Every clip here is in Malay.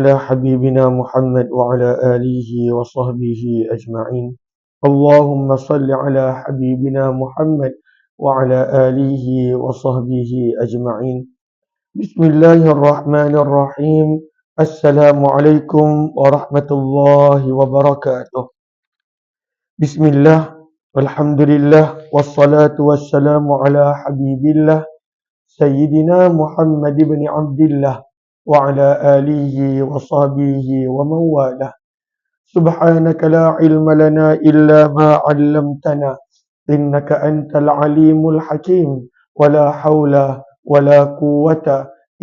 على حبيبنا محمد وعلى آله وصحبه أجمعين. اللهم صل على حبيبنا محمد وعلى آله وصحبه أجمعين. بسم الله الرحمن الرحيم. السلام عليكم ورحمة الله وبركاته. بسم الله والحمد لله والصلاة والسلام على حبيب الله سيدنا محمد بن عبد الله وعلى آله وصحبه ومن والاه. سبحانك لا علم لنا إلا ما علمتنا إنك أنت العليم الحكيم ولا حول ولا قوة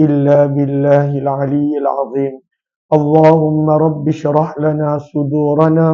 إلا بالله العلي العظيم. اللهم رب اشرح لنا صدورنا.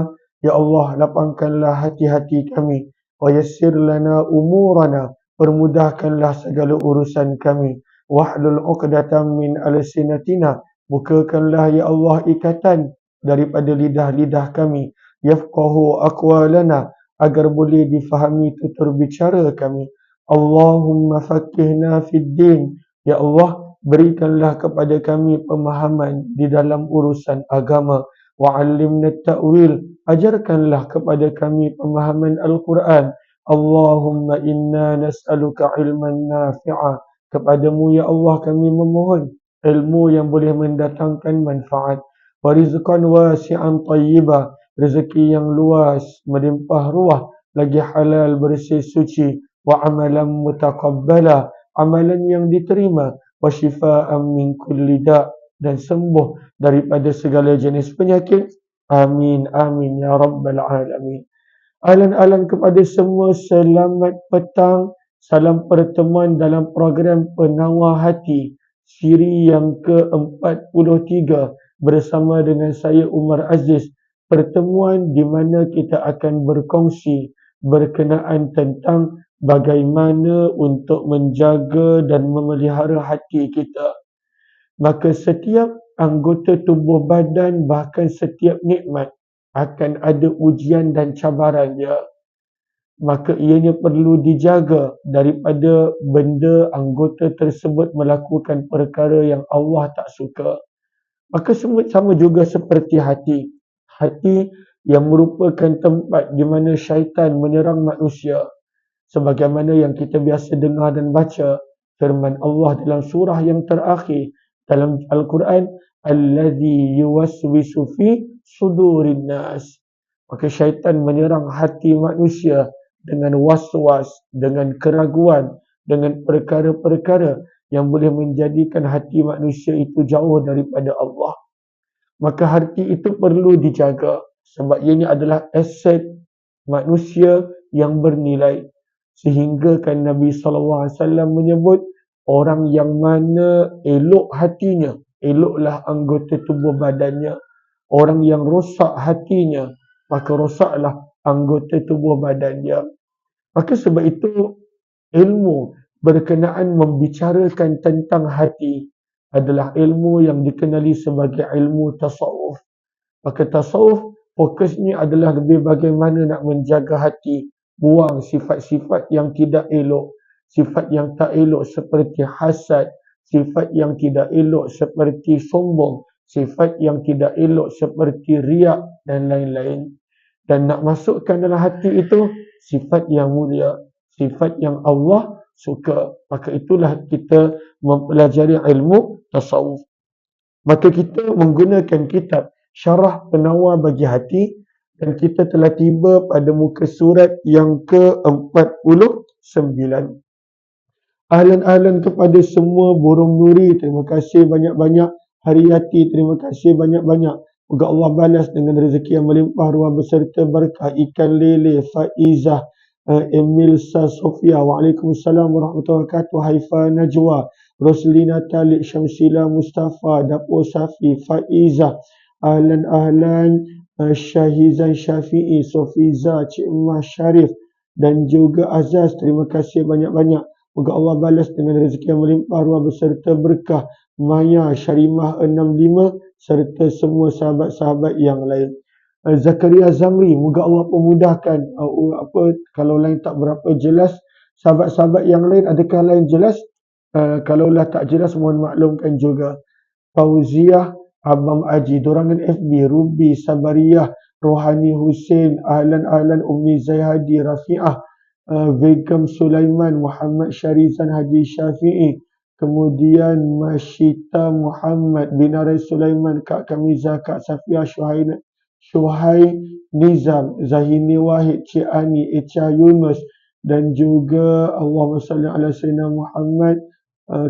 Ya Allah, lapangkanlah hati-hati kami. Wa yassir lana umurana. Permudahkanlah segala urusan kami. Wahlul uqdatan min alsinatina. Bukakanlah ya Allah ikatan daripada lidah-lidah kami. Yafqahu aqwalana. Agar boleh difahami tutur bicara kami. Allahumma faqihna fid din. Ya Allah, berikanlah kepada kami pemahaman di dalam urusan agama. Wa'allimna ta'wil. Ajarkanlah kepada kami pemahaman Al-Quran. Allahumma inna nas'aluka ilman nafi'a. Kepadamu ya Allah kami memohon ilmu yang boleh mendatangkan manfaat. Warizqan wasi'an tayyibah. Rezeki yang luas, melimpah ruah, lagi halal, bersih, suci. Wa amalan mutaqabbala. Amalan yang diterima. Wa shifaan min kulli da'. Dan sembuh daripada segala jenis penyakit. Amin, amin, ya Rabbal Alamin. Ahlan-ahlan kepada semua, selamat petang. Salam pertemuan dalam program Penawar Hati, siri yang ke-43 bersama dengan saya Umar Aziz. Pertemuan di mana kita akan berkongsi berkenaan tentang bagaimana untuk menjaga dan memelihara hati kita. Maka setiap anggota tubuh badan, bahkan setiap nikmat akan ada ujian dan cabaran dia. Maka ianya perlu dijaga daripada benda anggota tersebut melakukan perkara yang Allah tak suka. Maka sama juga seperti hati. Hati yang merupakan tempat di mana syaitan menyerang manusia. Sebagaimana yang kita biasa dengar dan baca firman Allah dalam surah yang terakhir dalam Al-Quran, allazi yuwaswisu fi sudurin nas. Maka syaitan menyerang hati manusia dengan waswas, dengan keraguan, dengan perkara-perkara yang boleh menjadikan hati manusia itu jauh daripada Allah. Maka hati itu perlu dijaga sebab ianya adalah aset manusia yang bernilai. Sehingga kan Nabi SAW menyebut, orang yang mana elok hatinya, eloklah anggota tubuh badannya. Orang yang rosak hatinya, maka rosaklah anggota tubuh badannya. Maka sebab itu, ilmu berkenaan membicarakan tentang hati adalah ilmu yang dikenali sebagai ilmu tasawuf. Maka tasawuf fokusnya adalah lebih bagaimana nak menjaga hati, buang sifat-sifat yang tidak elok, sifat yang tak elok seperti hasad, sifat yang tidak elok seperti sombong, sifat yang tidak elok seperti riak dan lain-lain. Dan nak masukkan dalam hati itu sifat yang mulia, sifat yang Allah suka. Maka itulah kita mempelajari ilmu tasawuf. Maka kita menggunakan kitab Syarah Penawar Bagi Hati dan kita telah tiba pada muka surat yang ke-49. Ahlan-ahlan kepada semua burung nuri, terima kasih banyak-banyak. Hariyati, terima kasih banyak-banyak. Moga Allah balas dengan rezeki yang melimpah ruah beserta berkah. Ikan lele, Faizah, Emilsa Sofia, Waalaikumsalam warahmatullahi wabarakatuh. Haifa Najwa, Roslina Talik, Syamsila Mustafa, Dapur Safi, Faizah, ahlan-ahlan, Syahizan Syafi'i, Sofiza, Cik Emas Syarif dan juga Azaz, terima kasih banyak-banyak. Moga Allah balas dengan rezeki yang melimpah ruah beserta berkah. Maya, Syarimah 65 serta semua sahabat-sahabat yang lain. Zakaria Zamri, moga Allah pemudahkan. Kalau lain tak berapa jelas, sahabat-sahabat yang lain adakah lain jelas? Kalaulah tak jelas, mohon maklumkan juga. Fauziah, Abang Aji, Dorangan FB, Ruby, Sabariyah, Rohani Hussein, Ahlan Ummi Zaihadi, Rafi'ah, Begum Sulaiman, Muhammad Syarizan Haji Syafi'i, kemudian Masyita Muhammad, Binarai Sulaiman, Kak Kamiza, Kak Safia, Syuhai Nizam, Zahini Wahid, Cik Ani, Echa Yunus, dan juga Allahumma salli ala Sayyidina Muhammad,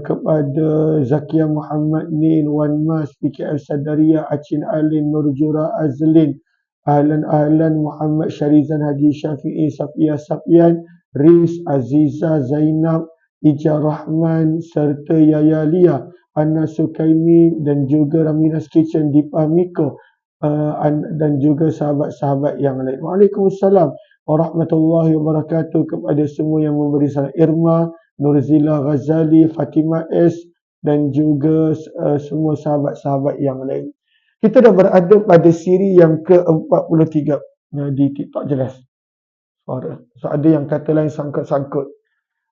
kepada Zakia Muhammad Nin, Wan Mas, PKL Sadaria, Acin Alin, Nurjura Azlin, Ahlan Muhammad Syarizan Haji Syafi'i, Safia Safian, Riz, Aziza Zainab, Ija Rahman, serta Yaya Lia, Anna Sukaimi, dan juga Ramina's Kitchen, Dipa Miko, dan juga sahabat-sahabat yang lain. Waalaikumsalam warahmatullahi wabarakatuh kepada semua yang memberi salam. Irma, Nurzila Ghazali, Fatimah S, dan juga semua sahabat-sahabat yang lain. Kita dah berada pada siri yang ke-43 di TikTok jelas suara. So ada yang kata lain sangkut-sangkut.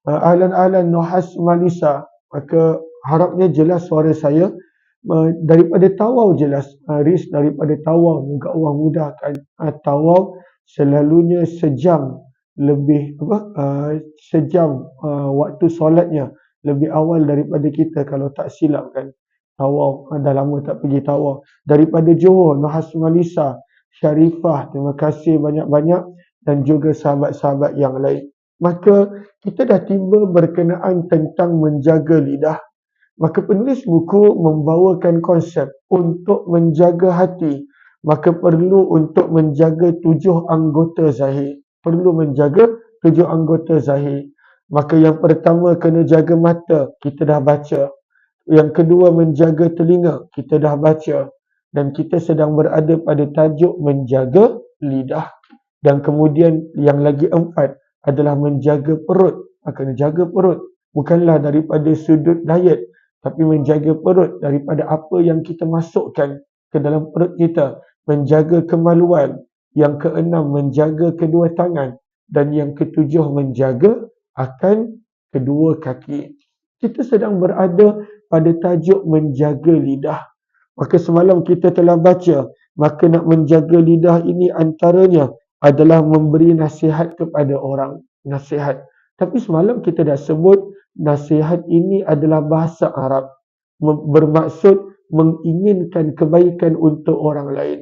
Ahlan Nuhas Malisa, maka harapnya jelas suara saya. Daripada Tawau jelas. Riz daripada Tawau, moga Allah mudahkan. Tawau selalunya sejam lebih sejam waktu solatnya lebih awal daripada kita kalau tak silap kan. Tawau, dah lama tak pergi Tawau. Daripada Johor, Nuhas Malisa, Syarifah, terima kasih banyak-banyak, dan juga sahabat-sahabat yang lain. Maka kita dah tiba berkenaan tentang menjaga lidah. Maka penulis buku membawakan konsep untuk menjaga hati, maka perlu untuk menjaga 7 anggota zahir. Perlu menjaga 7 anggota zahir. Maka yang pertama kena jaga mata, kita dah baca. Yang kedua menjaga telinga, kita dah baca. Dan kita sedang berada pada tajuk menjaga lidah. Dan kemudian yang lagi 4 adalah menjaga perut. Kena jaga perut. Bukanlah daripada sudut diet, tapi menjaga perut daripada apa yang kita masukkan ke dalam perut kita. Menjaga kemaluan. Yang keenam, menjaga kedua tangan. Dan yang ketujuh, menjaga akan kedua kaki. Kita sedang berada pada tajuk menjaga lidah. Maka semalam kita telah baca, maka nak menjaga lidah ini antaranya adalah memberi nasihat kepada orang. Nasihat. Tapi semalam kita dah sebut, nasihat ini adalah bahasa Arab. Bermaksud menginginkan kebaikan untuk orang lain.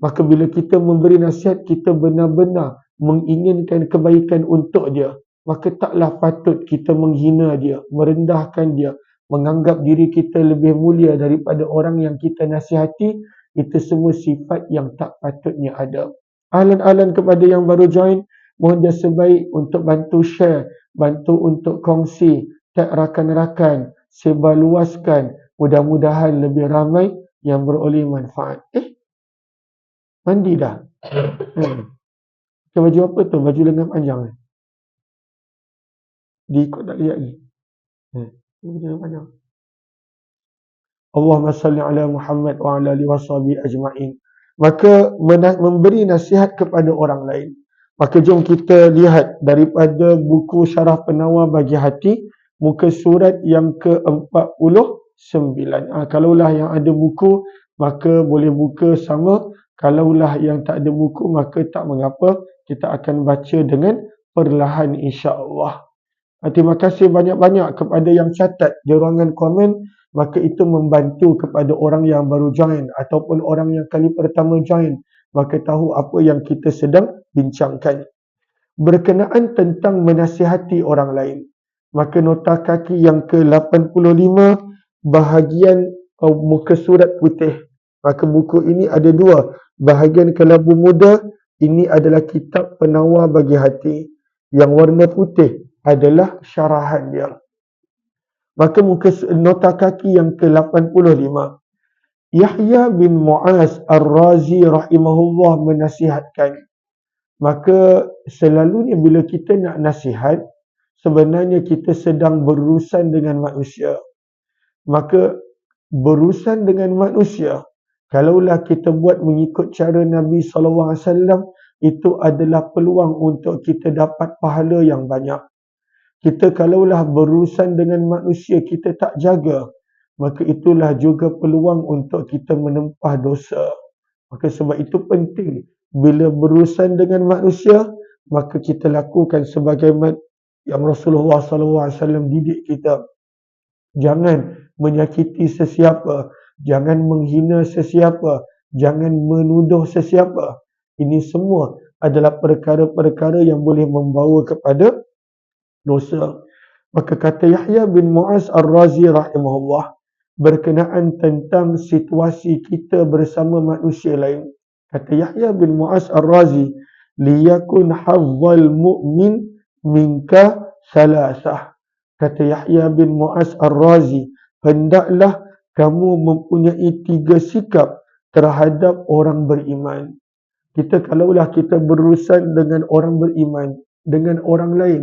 Maka bila kita memberi nasihat, kita benar-benar menginginkan kebaikan untuk dia. Maka taklah patut kita menghina dia, merendahkan dia, menganggap diri kita lebih mulia daripada orang yang kita nasihati. Itu semua sifat yang tak patutnya ada. Ahlan kepada yang baru join, mohon dia sebaik untuk bantu share, bantu untuk kongsi, tag rakan-rakan, sebarluaskan. Mudah-mudahan lebih ramai yang beroleh manfaat. Mandi dah? Baju apa tu? Baju lengan panjang. Diikut tak lihat ni? Baju lengan panjang. Allahumma salli ala Muhammad wa ala alihi washabihi ajma'in. Maka memberi nasihat kepada orang lain. Maka jom kita lihat daripada buku Syarah Penawar Bagi Hati, muka surat yang ke-49. Kalaulah yang ada buku, maka boleh buka sama. Kalaulah yang tak ada buku, maka tak mengapa. Kita akan baca dengan perlahan insya-Allah. Terima kasih banyak-banyak kepada yang catat di ruangan komen. Maka itu membantu kepada orang yang baru join ataupun orang yang kali pertama join. Maka tahu apa yang kita sedang bincangkan. Berkenaan tentang menasihati orang lain. Maka nota kaki yang ke-85 bahagian muka surat putih. Maka buku ini ada 2. Bahagian kelabu muda, ini adalah kitab penawar bagi hati. Yang warna putih adalah syarahan dia. Maka muka nota kaki yang ke-85. Yahya bin Mu'az Ar-Razi rahimahullah menasihatkan. Maka selalunya bila kita nak nasihat, sebenarnya kita sedang berurusan dengan manusia. Maka berurusan dengan manusia, kalaulah kita buat mengikut cara Nabi SAW, itu adalah peluang untuk kita dapat pahala yang banyak. Kita kalaulah berurusan dengan manusia, kita tak jaga, maka itulah juga peluang untuk kita menempah dosa. Maka sebab itu penting bila berurusan dengan manusia, maka kita lakukan sebagaimana yang Rasulullah SAW didik kita. Jangan menyakiti sesiapa, jangan menghina sesiapa, jangan menuduh sesiapa. Ini semua adalah perkara-perkara yang boleh membawa kepada dosa. Maka kata Yahya bin Mu'az Ar-Razi rahimahullah berkenaan tentang situasi kita bersama manusia lain. Kata Yahya bin Mu'az Ar-Razi, liyakun hazzal mu'min minka salasah. Kata Yahya bin Mu'az Ar-Razi, hendaklah kamu mempunyai 3 sikap terhadap orang beriman. Kalaulah kita berurusan dengan orang beriman, dengan orang lain,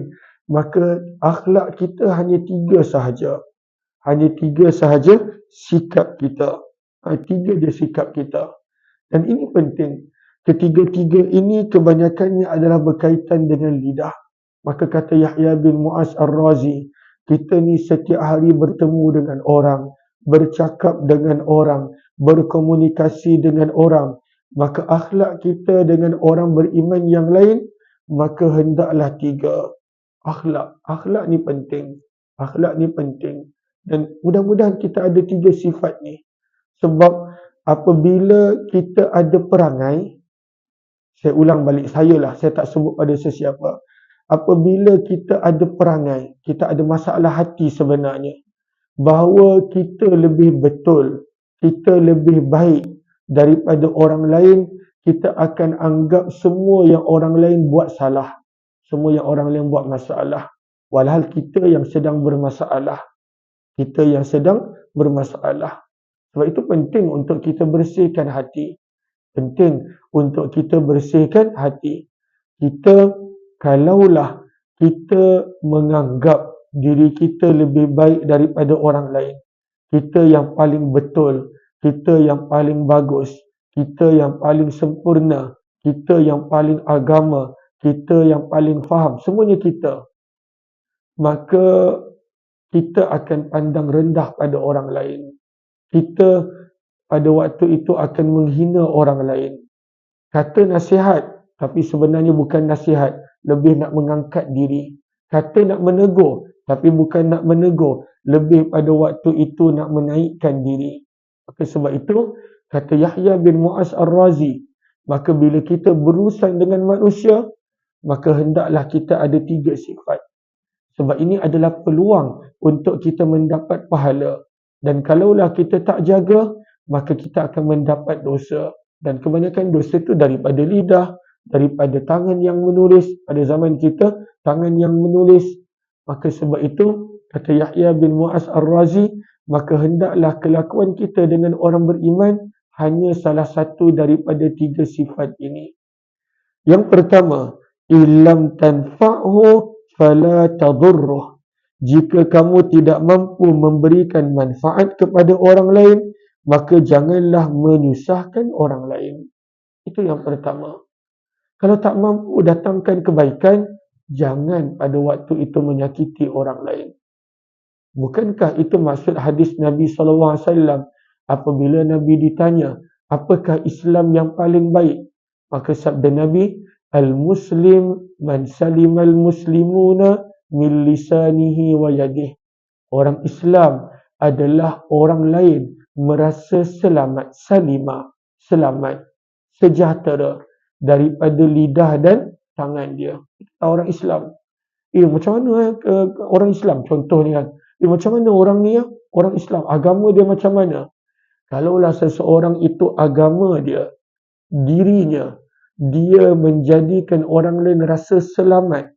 maka akhlak kita hanya 3 sahaja. Hanya 3 sahaja sikap kita. 3 dia sikap kita. Dan ini penting. Ketiga-tiga ini kebanyakannya adalah berkaitan dengan lidah. Maka kata Yahya bin Mu'az Ar-Razi, kita ni setiap hari bertemu dengan orang, bercakap dengan orang, berkomunikasi dengan orang. Maka akhlak kita dengan orang beriman yang lain, maka hendaklah 3. Akhlak ni penting. Akhlak ni penting. Dan mudah-mudahan kita ada 3 sifat ni. Sebab apabila kita ada perangai, saya ulang balik saya tak sebut pada sesiapa. Apabila kita ada perangai, kita ada masalah hati sebenarnya, bahawa kita lebih betul, kita lebih baik daripada orang lain, kita akan anggap semua yang orang lain buat salah. Semua yang orang lain buat masalah. Walhal kita yang sedang bermasalah. Kita yang sedang bermasalah. Sebab itu penting untuk kita bersihkan hati. Penting untuk kita bersihkan hati. Kalaulah kita menganggap diri kita lebih baik daripada orang lain, kita yang paling betul, kita yang paling bagus, kita yang paling sempurna, kita yang paling agama, kita yang paling faham, semuanya kita, maka kita akan pandang rendah pada orang lain. Kita pada waktu itu akan menghina orang lain. Kata nasihat, tapi sebenarnya bukan nasihat, lebih nak mengangkat diri. Kata nak menegur, tapi bukan nak menegur, lebih pada waktu itu nak menaikkan diri. Maka sebab itu, kata Yahya bin Mu'az Ar-Razi, maka bila kita berurusan dengan manusia, maka hendaklah kita ada 3 sifat. Sebab ini adalah peluang untuk kita mendapat pahala. Dan kalaulah kita tak jaga, maka kita akan mendapat dosa. Dan kebanyakan dosa itu daripada lidah, daripada tangan yang menulis. Pada zaman kita, tangan yang menulis. Maka sebab itu, kata Yahya bin Mu'az Ar-Razi, maka hendaklah kelakuan kita dengan orang beriman hanya salah satu daripada 3 sifat ini. Yang pertama, illam tanfa'hu fala tadurruh. Jika kamu tidak mampu memberikan manfaat kepada orang lain, maka janganlah menyusahkan orang lain. Itu yang pertama. Kalau tak mampu datangkan kebaikan, jangan pada waktu itu menyakiti orang lain. Bukankah itu maksud hadis Nabi SAW? Apabila Nabi ditanya, apakah Islam yang paling baik? Maka sabda Nabi, Al-Muslim man salimal muslimuna min lisanihi wa yadih. Orang Islam adalah orang lain merasa selamat, selamat, sejahtera daripada lidah dan tangan dia. Orang Islam. Macam mana orang Islam? Contohnya, macam mana orang ni orang Islam? Agama dia macam mana? Kalaulah seseorang itu agama dia, dirinya, dia menjadikan orang lain rasa selamat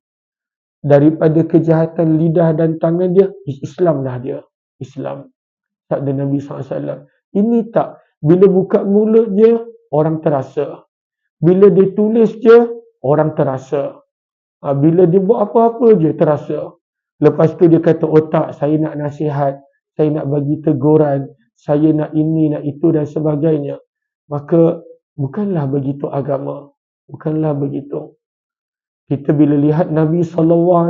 daripada kejahatan lidah dan tangan dia, Islamlah dia. Islam. Sabda Nabi SAW. Ini tak. Bila buka mulut dia, orang terasa. Bila dia tulis je, orang terasa. Bila dia buat apa-apa je, terasa. Lepas tu dia kata, tak, saya nak nasihat, saya nak bagi teguran, saya nak ini, nak itu dan sebagainya. Maka, bukanlah begitu agama. Bukanlah begitu. Kita bila lihat Nabi SAW,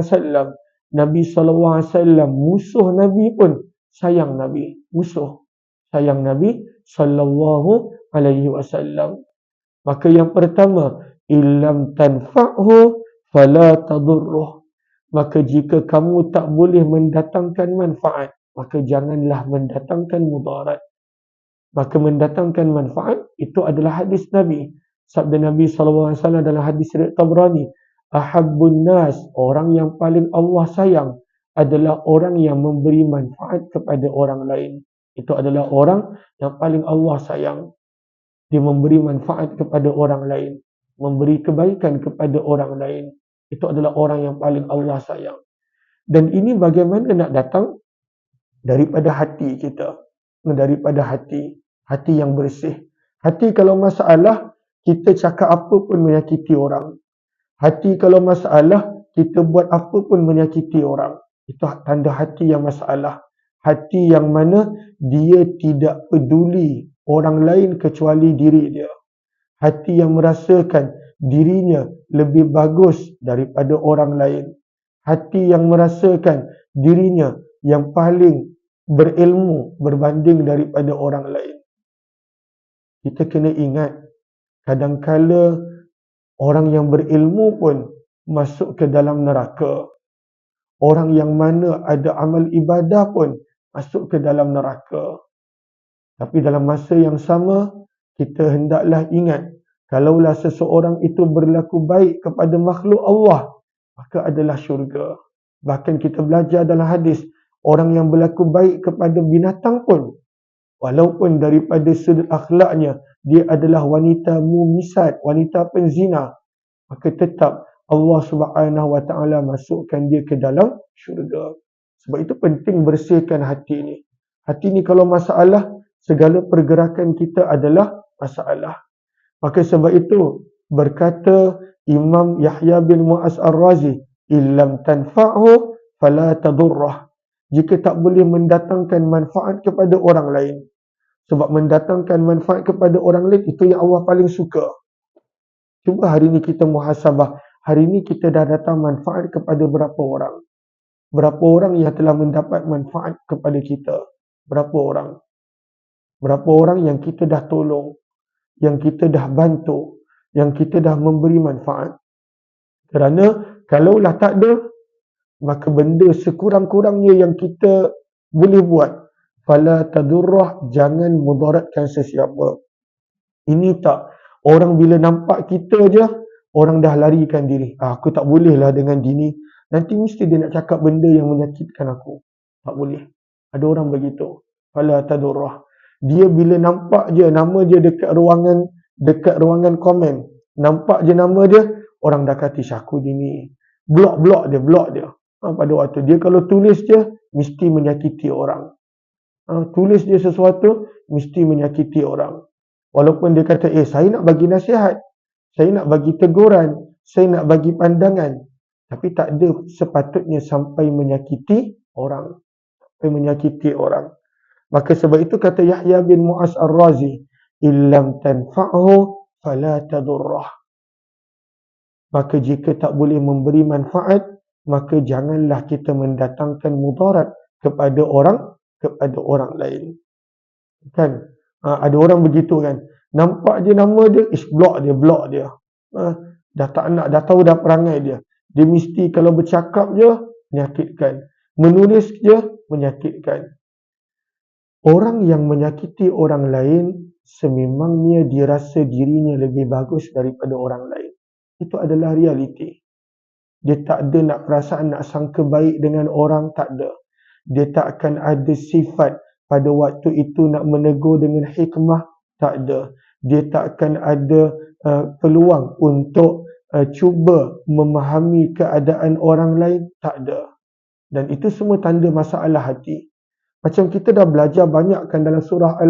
Nabi SAW, musuh Nabi pun sayang Nabi. musuh sayang Nabi sallallahu alaihi wasallam. Maka yang pertama, illam tanfa'hu fala tadurruh. Maka jika kamu tak boleh mendatangkan manfaat, maka janganlah mendatangkan mudarat. Maka mendatangkan manfaat itu adalah hadis Nabi. Sabda Nabi SAW dalam hadis riwayat Tabrani, ahabbun nas, orang yang paling Allah sayang adalah orang yang memberi manfaat kepada orang lain. Itu adalah orang yang paling Allah sayang. Dia memberi manfaat kepada orang lain, memberi kebaikan kepada orang lain. Itu adalah orang yang paling Allah sayang. Dan ini bagaimana nak datang? Daripada hati kita. Daripada hati. Hati yang bersih. Hati kalau masalah, kita cakap apa pun menyakiti orang. Hati kalau masalah, kita buat apa pun menyakiti orang. Itu tanda hati yang masalah. Hati yang mana dia tidak peduli orang lain kecuali diri dia. Hati yang merasakan dirinya lebih bagus daripada orang lain. Hati yang merasakan dirinya yang paling berilmu berbanding daripada orang lain. Kita kena ingat, kadang-kala orang yang berilmu pun masuk ke dalam neraka. Orang yang mana ada amal ibadah pun masuk ke dalam neraka. Tapi dalam masa yang sama, kita hendaklah ingat, kalaulah seseorang itu berlaku baik kepada makhluk Allah, maka adalah syurga. Bahkan kita belajar dalam hadis, orang yang berlaku baik kepada binatang pun, walaupun daripada sudut akhlaknya, dia adalah wanita mumisat, wanita penzina, maka tetap Allah Subhanahu Wa Taala masukkan dia ke dalam syurga. Sebab itu penting bersihkan hati ini. Hati ini kalau masalah, segala pergerakan kita adalah masalah. Maka sebab itu berkata Imam Yahya bin Mu'az Ar-Razi, illam tanfa'hu fala tadurrah. Jika tak boleh mendatangkan manfaat kepada orang lain. Sebab mendatangkan manfaat kepada orang lain itu yang Allah paling suka. Cuba hari ini kita muhasabah. Hari ini kita dah datang manfaat kepada berapa orang? Berapa orang yang telah mendapat manfaat kepada kita? Berapa orang? Berapa orang yang kita dah tolong, yang kita dah bantu, yang kita dah memberi manfaat? Kerana kalaulah tak ada, maka benda sekurang-kurangnya yang kita boleh buat, fala tadurrah, jangan mudaratkan sesiapa. Ini tak, orang bila nampak kita je, orang dah larikan diri. Aku tak bolehlah dengan dini. Nanti mesti dia nak cakap benda yang menyakitkan aku. Tak boleh. Ada orang begitu. Fala tadurrah. Dia bila nampak je nama dia dekat ruangan komen, nampak je nama dia, orang dah kata syaku dini. Blok dia. Pada waktu dia kalau tulis je, mesti menyakiti orang. Tulis dia sesuatu, mesti menyakiti orang. Walaupun dia kata, saya nak bagi nasihat, saya nak bagi teguran, saya nak bagi pandangan. Tapi tak ada sepatutnya sampai menyakiti orang. Maka sebab itu kata Yahya bin Mu'az Ar-Razi, illam tanfa'hu fala tadurrah. Maka jika tak boleh memberi manfaat, maka janganlah kita mendatangkan mudarat kepada orang lain. Kan? Ada orang begitu kan. Nampak je nama dia, block dia. Dah tak nak, dah tahu dah perangai dia. Dia mesti kalau bercakap je, menyakitkan. Menulis je, menyakitkan. Orang yang menyakiti orang lain, sememangnya dia rasa dirinya lebih bagus daripada orang lain. Itu adalah realiti. Dia tak ada nak perasaan nak sangka baik dengan orang, tak ada. Dia tak akan ada sifat pada waktu itu nak menegur dengan hikmah, tak ada. Dia tak akan ada peluang untuk cuba memahami keadaan orang lain, tak ada. Dan itu semua tanda masalah hati. Macam kita dah belajar banyak kan dalam surah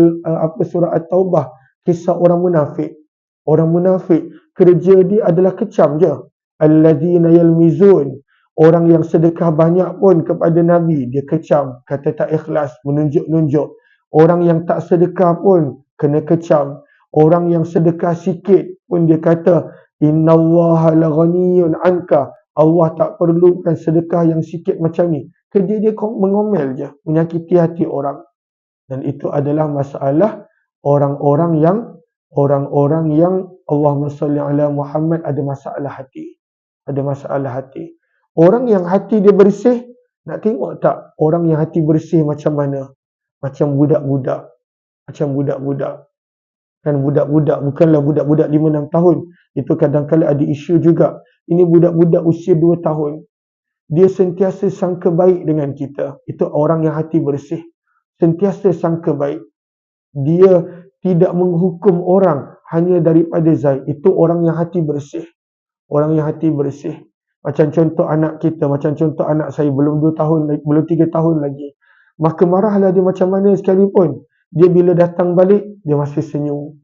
At-Taubah, kisah orang munafik. Orang munafik, kerja dia adalah kecam je. Alladzina yalmizun, orang yang sedekah banyak pun kepada Nabi, dia kecam, kata tak ikhlas, menunjuk-nunjuk. Orang yang tak sedekah pun kena kecam. Orang yang sedekah sikit pun dia kata, innallaha laghaniyun anka, Allah tak perlukan sedekah yang sikit macam ni. Kerja dia mengomel je, menyakiti hati orang. Dan itu adalah masalah orang-orang yang Allahumma salli ala Muhammad ada masalah hati. Ada masalah hati. Orang yang hati dia bersih, nak tengok tak orang yang hati bersih macam mana? Macam budak-budak. Macam budak-budak. Kan budak-budak, bukanlah budak-budak 5-6 tahun. Itu kadang-kadang ada isu juga. Ini budak-budak usia 2 tahun. Dia sentiasa sangka baik dengan kita. Itu orang yang hati bersih. Sentiasa sangka baik. Dia tidak menghukum orang hanya daripada zahir. Itu orang yang hati bersih. Orang yang hati bersih. Macam contoh anak kita, macam contoh anak saya belum 2 tahun, belum 3 tahun lagi. Maka marahlah dia macam mana sekalipun. Dia bila datang balik, dia masih senyum.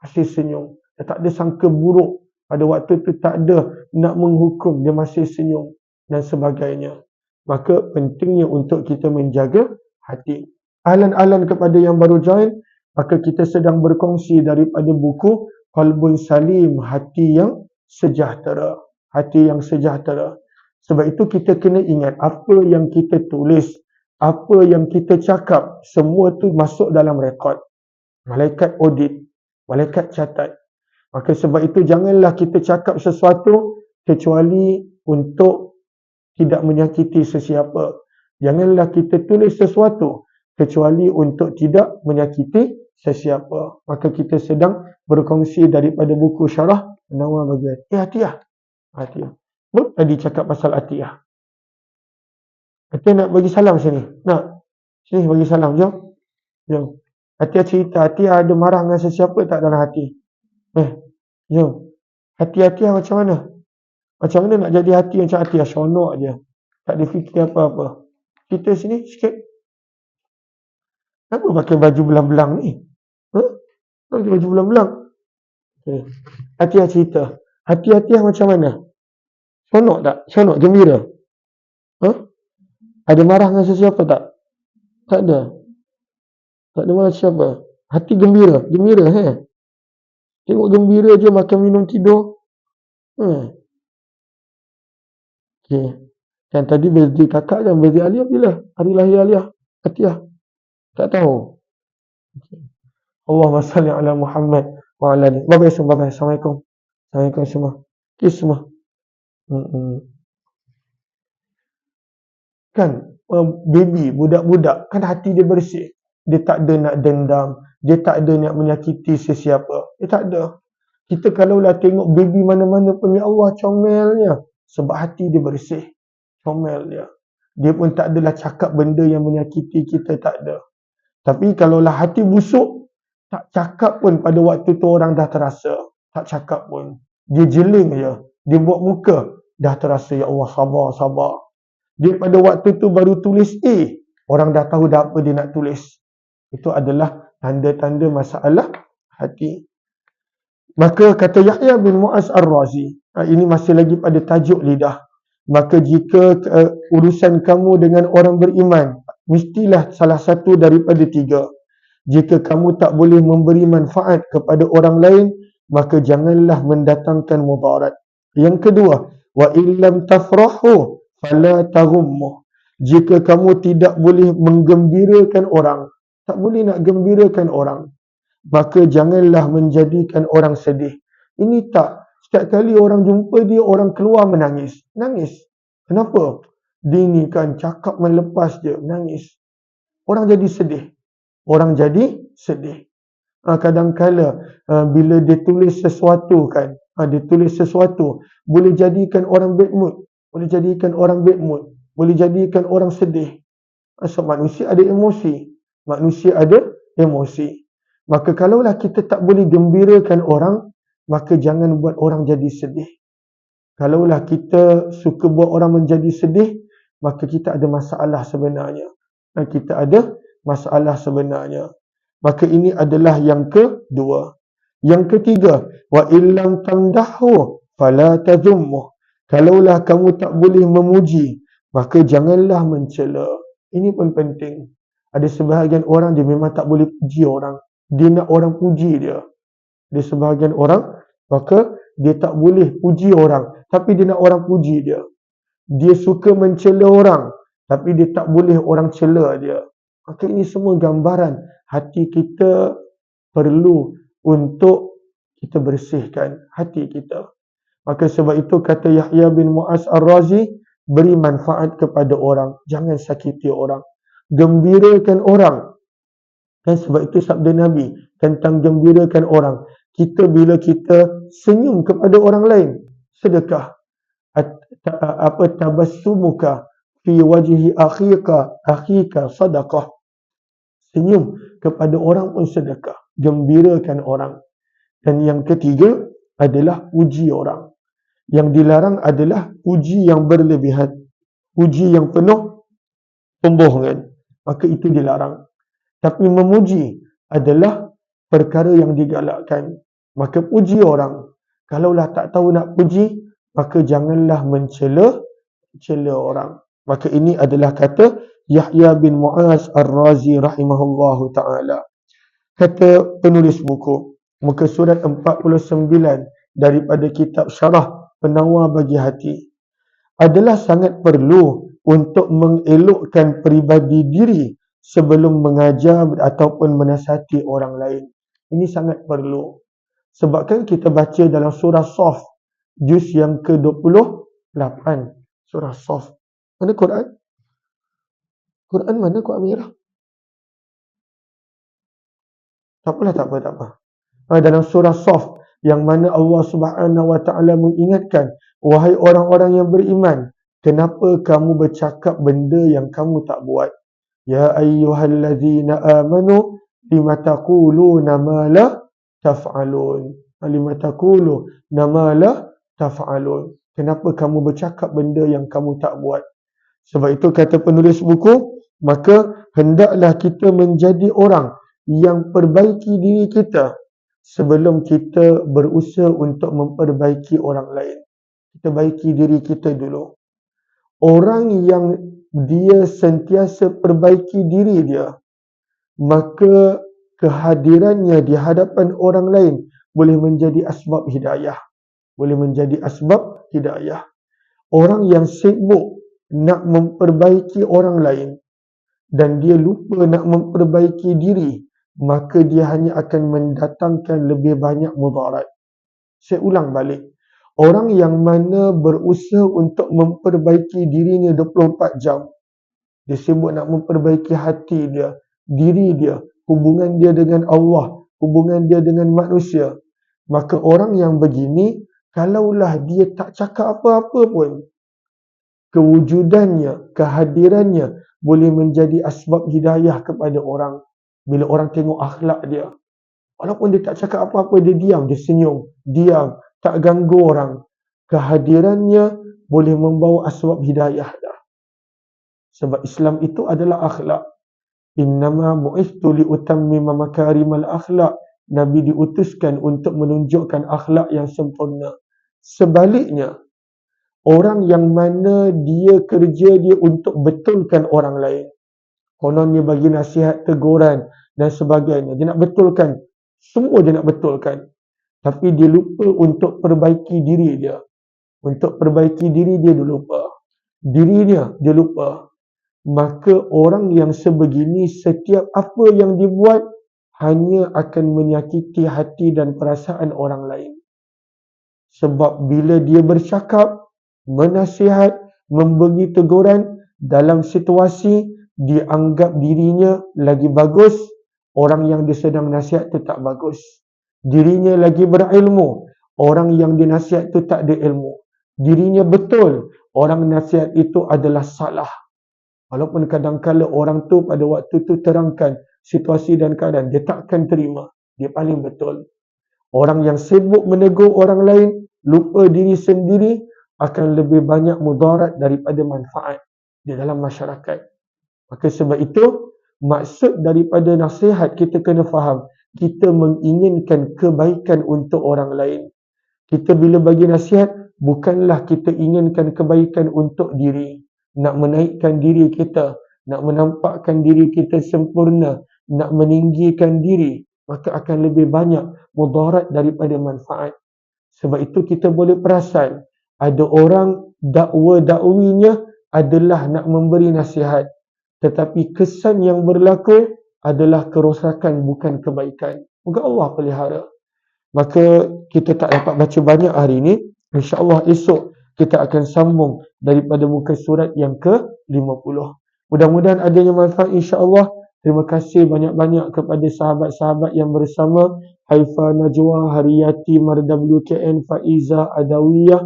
Masih senyum. Dia tak ada sangka buruk. Pada waktu tu tak ada nak menghukum. Dia masih senyum dan sebagainya. Maka pentingnya untuk kita menjaga hati. Ahlan-ahlan kepada yang baru join, maka kita sedang berkongsi daripada buku Qalbun Salim, hati yang sejahtera. Hati yang sejahtera. Sebab itu kita kena ingat apa yang kita tulis, apa yang kita cakap, semua tu masuk dalam rekod. Malaikat audit, malaikat catat. Maka sebab itu janganlah kita cakap sesuatu kecuali untuk tidak menyakiti sesiapa. Janganlah kita tulis sesuatu kecuali untuk tidak menyakiti sesiapa. Maka kita sedang berkongsi daripada buku syarah Nawar bagi Atiyah. Atiyah. Baru tadi cakap pasal Atiyah. Atiyah nak bagi salam sini. Nak? Sini bagi salam. Jom. Jom. Atiyah cerita. Atiyah ada marah dengan sesiapa tak dalam hati? Jom. Hati Atiyah macam mana? Macam mana nak jadi hati macam Atiyah? Seronok je. Tak ada fikir apa-apa. Kita sini sikit. Kenapa pakai baju belang-belang ni? Pakai baju belang-belang. Okay. Atiyah cerita. Hati Atiyah macam mana? Seronok tak? Seronok? Gembira? Ada marah dengan sesiapa tak? Tak ada. Tak ada marah siapa? Hati gembira? Gembira, Tengok gembira je, makan minum tidur. Okay. Kan tadi birthday kakak kan, birthday Aliyah bila? Hari lahir Aliyah. Atiyah. Tak tahu. Okay. Allahumma salli ala Muhammad wa ala alihi. Bye-bye semua. Bye-bye. Assalamualaikum. Assalamualaikum semua. Kiss semua. Kan baby, budak-budak, kan hati dia bersih. Dia tak ada nak dendam. Dia tak ada nak menyakiti sesiapa. Dia tak ada. Kita kalaulah tengok baby mana-mana pun, ya Allah, comelnya. Sebab hati dia bersih. Comel dia. Dia pun tak adalah cakap benda yang menyakiti kita, tak ada. Tapi kalaulah hati busuk, tak cakap pun pada waktu tu orang dah terasa. Tak cakap pun. Dia jeling je. Dia buat muka. Dah terasa, ya Allah, sabar, sabar. Dia pada waktu tu baru tulis A. Orang dah tahu dah apa dia nak tulis. Itu adalah tanda-tanda masalah hati. Maka kata Yahya bin Mu'az Ar-Razi, ini masih lagi pada tajuk lidah. Maka jika urusan kamu dengan orang beriman, mestilah salah satu daripada 3. Jika kamu tak boleh memberi manfaat kepada orang lain, maka janganlah mendatangkan mudarat. Yang kedua, wa illam tafrahu fala taghummu. Jika kamu tidak boleh menggembirakan orang, tak boleh nak gembirakan orang, maka janganlah menjadikan orang sedih. Ini tak. Setiap kali orang jumpa dia, orang keluar menangis. Nangis. Kenapa? Dia ni kan cakap melepas je, menangis. Orang jadi sedih. Orang jadi sedih. Kadang-kala bila dia tulis sesuatu kan, dia tulis sesuatu, boleh jadikan orang bad mood. Boleh jadikan orang bad mood. Boleh jadikan orang sedih. So, manusia ada emosi. Manusia ada emosi. Maka kalaulah kita tak boleh gembirakan orang, maka jangan buat orang jadi sedih. Kalaulah kita suka buat orang menjadi sedih, maka kita ada masalah sebenarnya. Kita ada masalah sebenarnya. Maka ini adalah yang kedua. Yang ketiga, wa illam tamdahu fala tadhummu. Kalaulah kamu tak boleh memuji, maka janganlah mencela. Ini pun penting. Ada sebahagian orang dia memang tak boleh puji orang. Dia nak orang puji dia. Ada sebahagian orang, maka dia tak boleh puji orang, tapi dia nak orang puji dia. Dia suka mencela orang, tapi dia tak boleh orang cela dia. Maka ini semua gambaran hati kita perlu untuk kita bersihkan hati kita. Maka sebab itu kata Yahya bin Mu'az Ar-Razi, beri manfaat kepada orang, jangan sakiti orang. Gembirakan orang. Kan sebab itu sabda Nabi tentang gembirakan orang. Kita bila kita senyum kepada orang lain, sedekah. Tabassumuka fi wajhi akhika sadaqah. Senyum kepada orang pun sedekah. Gembirakan orang. Dan yang ketiga adalah puji orang. Yang dilarang adalah puji yang berlebihan. Puji yang penuh pembohongan. Maka itu dilarang. Tapi memuji adalah perkara yang digalakkan. Maka puji orang. Kalaulah tak tahu nak puji, maka janganlah mencela orang. Maka ini adalah kata Yahya bin Mu'az Ar-Razi rahimahullahu ta'ala. Kata penulis buku, muka surat 49 daripada kitab Syarah Penawar Bagi Hati. Adalah sangat perlu untuk mengelokkan peribadi diri sebelum mengajar ataupun menasihati orang lain. Ini sangat perlu. Sebab kan kita baca dalam surah Shaf, juz yang ke-28. Surah Shaf. Mana Quran? Quran mana Kak Amirah? Tak apa. Dalam surah Shaf, yang mana Allah Subhanahu Wa Taala mengingatkan, wahai orang-orang yang beriman, kenapa kamu bercakap benda yang kamu tak buat? Ya ayyuhallazina amanu lima taquluna ma la taf'alun. Lima taquluna ma la taf'alun. Kenapa kamu bercakap benda yang kamu tak buat? Sebab itu kata penulis buku, maka hendaklah kita menjadi orang yang perbaiki diri kita sebelum kita berusaha untuk memperbaiki orang lain. Kita baiki diri kita dulu. Orang yang dia sentiasa perbaiki diri dia, maka kehadirannya di hadapan orang lain boleh menjadi asbab hidayah. Boleh menjadi asbab hidayah. Orang yang sibuk nak memperbaiki orang lain dan dia lupa nak memperbaiki diri, maka dia hanya akan mendatangkan lebih banyak mudarat. Saya ulang balik. Orang yang mana berusaha untuk memperbaiki dirinya 24 jam. Dia sibuk nak memperbaiki hati dia, diri dia, hubungan dia dengan Allah, hubungan dia dengan manusia. Maka orang yang begini, kalaulah dia tak cakap apa-apa pun, kewujudannya, kehadirannya boleh menjadi asbab hidayah kepada orang. Bila orang tengok akhlak dia, walaupun dia tak cakap apa-apa, dia diam, dia senyum, diam, tak ganggu orang. Kehadirannya boleh membawa asbab hidayah dah. Sebab Islam itu adalah akhlak. Innama bu'ithtu liutammima makarimal akhlak. Nabi diutuskan untuk menunjukkan akhlak yang sempurna. Sebaliknya, orang yang mana dia kerja dia untuk betulkan orang lain. Kononnya bagi nasihat, teguran dan sebagainya. Dia nak betulkan. Semua dia nak betulkan. Tapi dia lupa untuk perbaiki diri dia. Untuk perbaiki diri dia lupa. Dirinya dia lupa. Maka orang yang sebegini, setiap apa yang dibuat hanya akan menyakiti hati dan perasaan orang lain. Sebab bila dia bercakap, menasihat, memberi teguran, dalam situasi dianggap dirinya lagi bagus, orang yang dia sedang nasihat tu tak bagus. Dirinya lagi berilmu, orang yang dinasihat tu tak ada ilmu. Dirinya betul, orang nasihat itu adalah salah. Walaupun kadang-kadang orang tu pada waktu tu terangkan situasi dan keadaan, dia takkan terima. Dia paling betul. Orang yang sibuk menegur orang lain, lupa diri sendiri, akan lebih banyak mudarat daripada manfaat di dalam masyarakat. Maka sebab itu, maksud daripada nasihat kita kena faham, kita menginginkan kebaikan untuk orang lain. Kita bila bagi nasihat, bukanlah kita inginkan kebaikan untuk diri. Nak menaikkan diri kita, nak menampakkan diri kita sempurna, nak meninggikan diri, maka akan lebih banyak mudarat daripada manfaat. Sebab itu kita boleh perasan, ada orang dakwa-dakwinya adalah nak memberi nasihat. tetapi kesan yang berlaku adalah kerosakan bukan kebaikan. Moga Allah pelihara. Maka kita tak dapat baca banyak hari ini. InsyaAllah esok kita akan sambung daripada muka surat yang ke-50. Mudah-mudahan adanya manfaat insyaAllah. Terima kasih banyak-banyak kepada sahabat-sahabat yang bersama. Haifa Najwa, Hariyati, Marda WKN, Faiza, Adawiyah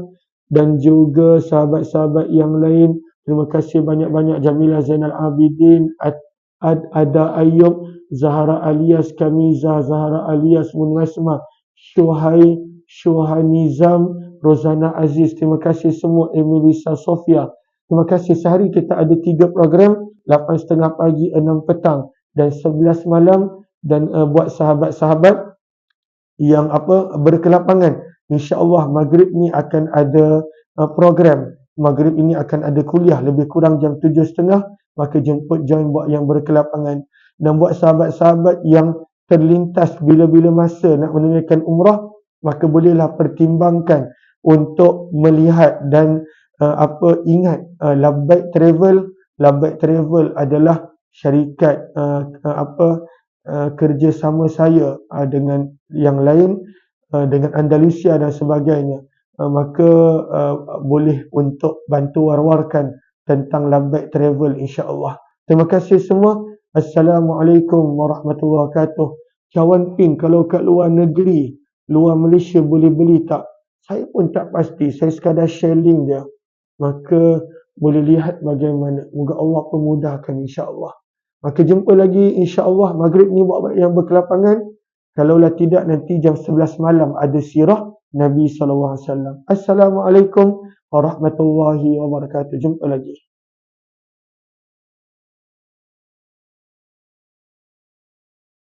dan juga sahabat-sahabat yang lain. Terima kasih banyak-banyak Jamilah Zainal Abidin, Ada Ayub, Zahara alias Kamiza, Zahara alias Munasma, Syuhanizam, Rozana Aziz. Terima kasih semua. Emilisa Sofia. Terima kasih. Sehari kita ada 3 program, 8.30 pagi, 6 petang dan 11 malam. Dan buat sahabat-sahabat yang berkelapangan, insya-Allah maghrib ni akan ada program. Maghrib ini akan ada kuliah lebih kurang jam 7.30, maka jemput join buat yang berkelapangan. Dan buat sahabat-sahabat yang terlintas bila-bila masa nak menunaikan umrah, maka bolehlah pertimbangkan untuk melihat dan ingat Labbaik Travel. Labbaik Travel adalah syarikat kerjasama saya dengan yang lain, dengan Andalusia dan sebagainya. Maka boleh untuk bantu war-warkan tentang Labbaik Travel insya-Allah. Terima kasih semua. Assalamualaikum warahmatullahi wabarakatuh. Cawan Pink, kalau kat luar negeri, luar Malaysia boleh beli tak? Saya pun tak pasti. Saya sekadar share link dia. Maka boleh lihat bagaimana. Moga Allah pemudahkan insya-Allah. Maka jumpa lagi insya-Allah maghrib ni buat yang berkelapangan. Kalaulah tidak, nanti jam 11 malam ada sirah Nabi SAW. Assalamualaikum warahmatullahi wabarakatuh. Jumpa lagi.